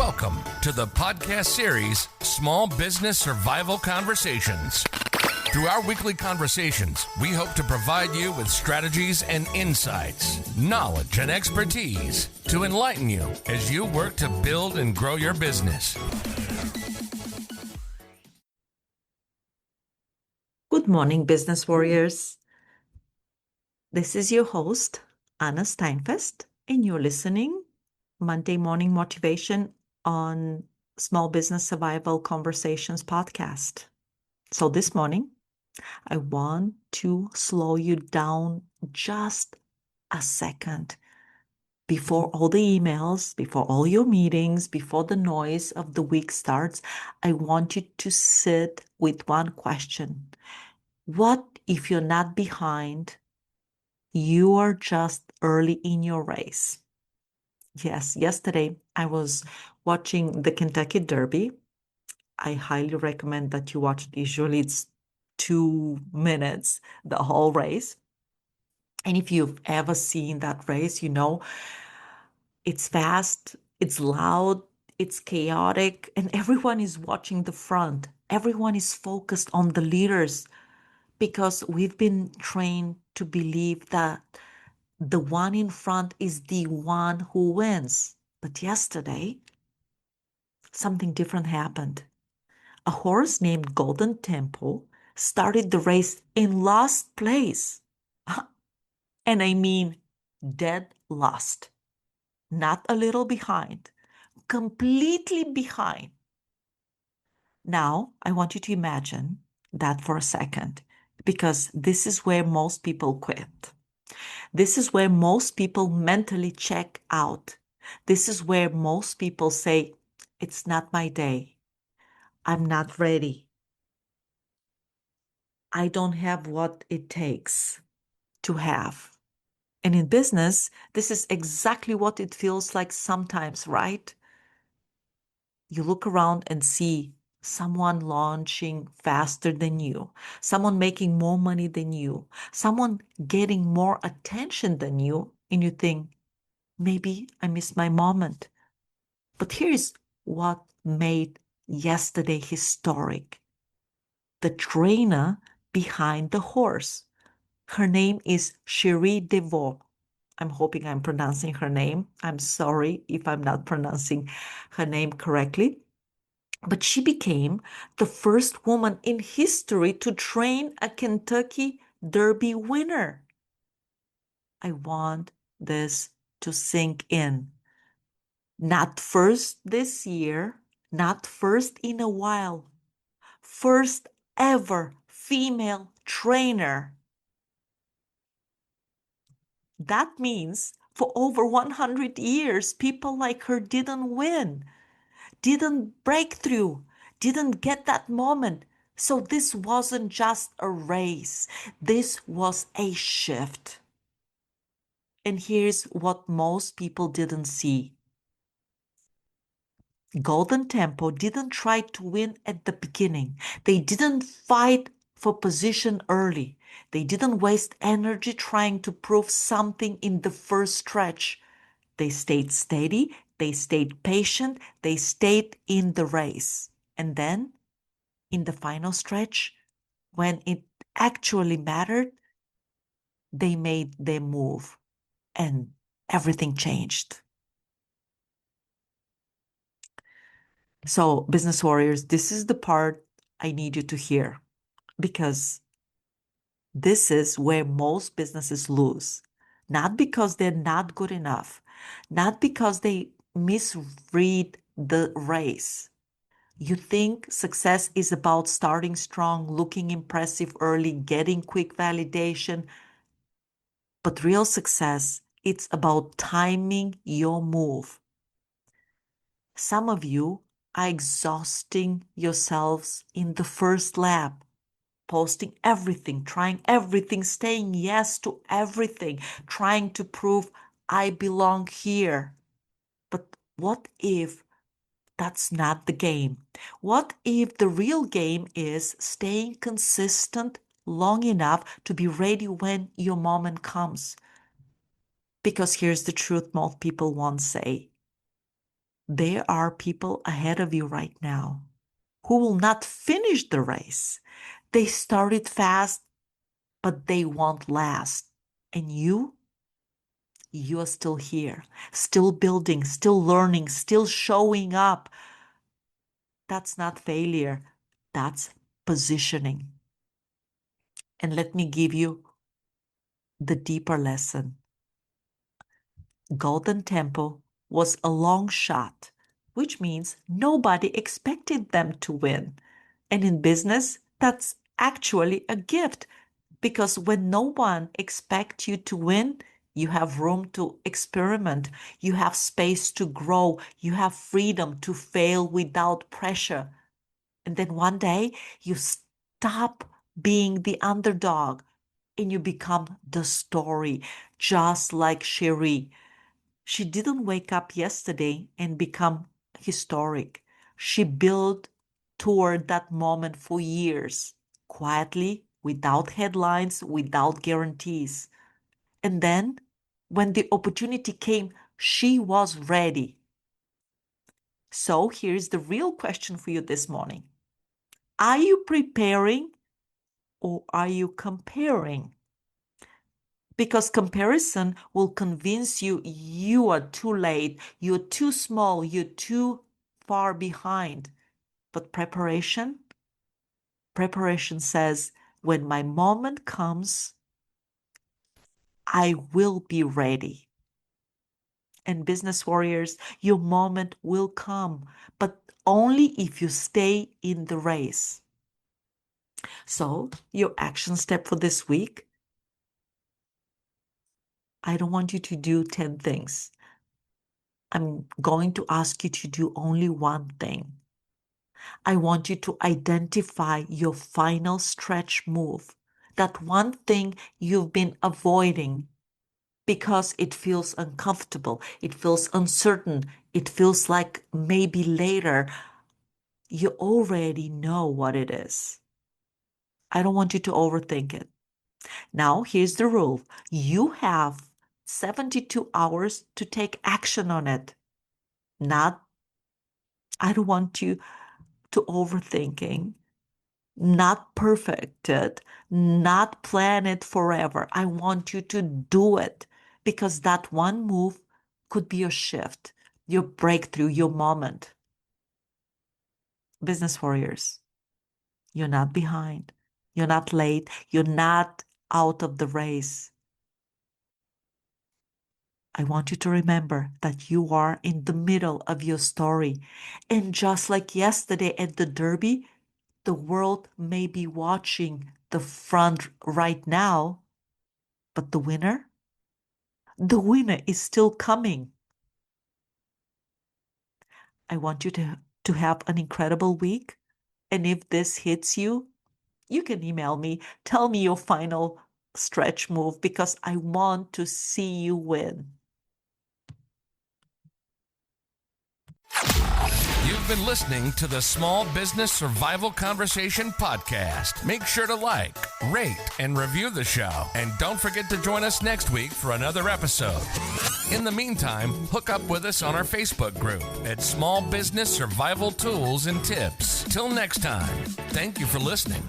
Welcome to the podcast series, Small Business Survival Conversations. Through our weekly conversations, we hope to provide you with strategies and insights, knowledge and expertise to enlighten you as you work to build and grow your business. Good morning, business warriors. This is your host, Anna Steinfest, and you're listening Monday Morning Motivation on Small Business Survival Conversations podcast. So this morning, I want to slow you down just a second before all the emails, before all your meetings, before the noise of the week starts. I want you to sit with one question. What if you're not behind? You are just early in your race. Yes, yesterday I was watching the Kentucky Derby. I highly recommend that you watch it. Usually it's 2 minutes, the whole race. And if you've ever seen that race, you know it's fast, it's loud, it's chaotic, and everyone is watching the front. Everyone is focused on the leaders because we've been trained to believe that the one in front is the one who wins. But yesterday, something different happened. A horse named Golden Tempo started the race in last place. And I mean dead last. Not a little behind, completely behind. Now, I want you to imagine that for a second, because this is where most people quit. This is where most people mentally check out. This is where most people say, it's not my day. I'm not ready. I don't have what it takes to have. And in business, this is exactly what it feels like sometimes, right? You look around and see someone launching faster than you, someone making more money than you, someone getting more attention than you, and you think, maybe I missed my moment. But here's what made yesterday historic. The trainer behind the horse. Her name is Cherie DeVaux. I'm hoping I'm pronouncing her name. I'm sorry if I'm not pronouncing her name correctly. But she became the first woman in history to train a Kentucky Derby winner. I want this to sink in. Not first this year, not first in a while. First ever female trainer. That means for over 100 years, people like her didn't win, didn't break through, didn't get that moment. So this wasn't just a race. This was a shift. And here's what most people didn't see. Golden Tempo didn't try to win at the beginning. They didn't fight for position early. They didn't waste energy trying to prove something in the first stretch. They stayed steady, they stayed patient, they stayed in the race. And then, in the final stretch, when it actually mattered, they made their move and everything changed. So, business warriors, this is the part I need you to hear, because this is where most businesses lose. Not because they're not good enough, not because they misread the race. You think success is about starting strong, looking impressive early, getting quick validation. But real success, it's about timing your move. Some of you are exhausting yourselves in the first lap, posting everything, trying everything, saying yes to everything, trying to prove I belong here. But what if that's not the game? What if the real game is staying consistent long enough to be ready when your moment comes? Because here's the truth most people won't say. There are people ahead of you right now who will not finish the race. They started fast, but they won't last. And you are still here, still building, still learning, still showing up. That's not failure. That's positioning. And let me give you the deeper lesson. Golden Tempo was a long shot, which means nobody expected them to win. And in business, that's actually a gift, because when no one expects you to win, you have room to experiment, you have space to grow, you have freedom to fail without pressure. And then one day you stop being the underdog and you become the story, just like Cherie. She didn't wake up yesterday and become historic. She built toward that moment for years, quietly, without headlines, without guarantees. And then, when the opportunity came, she was ready. So here's the real question for you this morning. Are you preparing or are you comparing? Because comparison will convince you you are too late, you're too small, you're too far behind. But preparation says, when my moment comes, I will be ready. And business warriors, your moment will come, but only if you stay in the race. So, your action step for this week, I don't want you to do 10 things. I'm going to ask you to do only one thing. I want you to identify your final stretch move, that one thing you've been avoiding because it feels uncomfortable, it feels uncertain, it feels like maybe later. You already know what it is. I don't want you to overthink it. Now, here's the rule. You have 72 hours to take action on it. I don't want you to overthinking, not perfected, not plan it forever. I want you to do it, because that one move could be your shift, your breakthrough, your moment. Business warriors, you're not behind. You're not late. You're not out of the race. I want you to remember that you are in the middle of your story. And just like yesterday at the Derby, the world may be watching the front right now, but the winner is still coming. I want you to have an incredible week. And if this hits you, you can email me. Tell me your final stretch move, because I want to see you win. You've been listening to the Small Business Survival Conversation podcast. Make sure to like, rate, and review the show. And don't forget to join us next week for another episode. In the meantime, hook up with us on our Facebook group at Small Business Survival Tools and Tips. Till next time, thank you for listening.